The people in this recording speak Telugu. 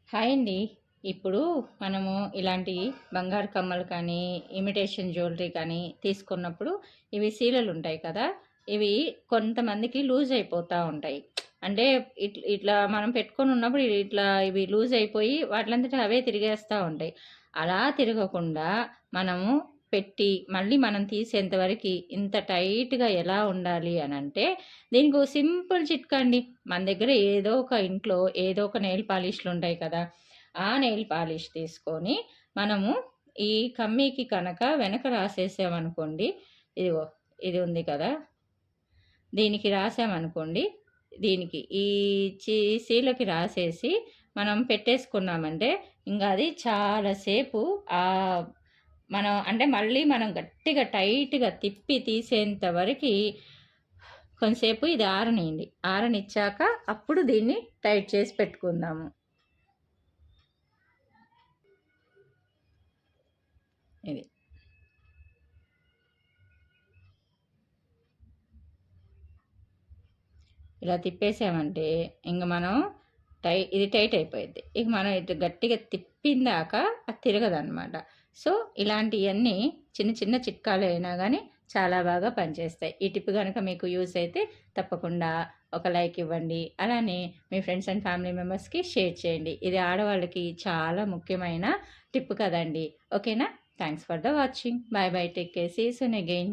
హాయ్ అండి. ఇప్పుడు మనము ఇలాంటి బంగారు కమ్మలు కానీ, ఇమిటేషన్ జ్యువెలరీ కానీ తీసుకున్నప్పుడు ఇవి సీలలు ఉంటాయి కదా! ఇవి కొంతమందికి లూజ్ అయిపోతా ఉంటాయి. అంటే ఇట్లా మనం పెట్టుకొని ఉన్నప్పుడు ఇట్లా ఇవి లూజ్ అయిపోయి వాటిలంతట అవే తిరిగేస్తా ఉంటాయి. అలా తిరగకుండా మనము పెట్టి మళ్ళీ మనం తీసేంత వరకి ఇంత టైట్‌గా ఎలా ఉండాలి అనంటే దీనికో సింపుల్ చిట్కా అండి. మన దగ్గర ఏదో ఒక ఇంట్లో ఏదో ఒక నెయిల్ పాలిష్‌లుంటాయి కదా! ఆ నెయిల్ పాలిష్ తీసుకొని మనము ఈ కమ్మీకి కనుక వెనక రాసేసామనుకోండి, ఇదిగో ఇది ఉంది కదా! దీనికి రాసామనుకోండి, దీనికి ఈ సీలకి రాసేసి మనం పెట్టేసుకున్నామంటే, ఇంగ అది చాలా సేపు మనం అంటే మళ్ళీ మనం గట్టిగా టైట్‌గా తిప్పి తీసేంత వరకి కొంతసేపు ఇది ఆరనియండి. ఆరనిచ్చాక అప్పుడు దీన్ని టైట్ చేసి పెట్టుకుందాము. ఇది. ఇలా తిప్పేసామంటే ఇంక మనం ఇది టైట్ అయిపోయిద్ది. ఇక మనం ఇటు గట్టిగా తిప్పిందాక అది తిరగదనమాట. సో, ఇలాంటియన్నీ చిన్న చిన్న చిట్కాలు అయినా గానీ చాలా బాగా పనిచేస్తాయి. ఈ టిప్ గనక మీకు యూజ్ అయితే తప్పకుండా ఒక లైక్ ఇవ్వండి. అలానే మీ ఫ్రెండ్స్ అండ్ ఫ్యామిలీ మెంబర్స్‌కి షేర్ చేయండి. ఇది ఆడవాళ్ళకి చాలా ముఖ్యమైన టిప్ కదండీ. ఓకేనా? Thanks for the watching. Bye bye. Take care. See you soon again.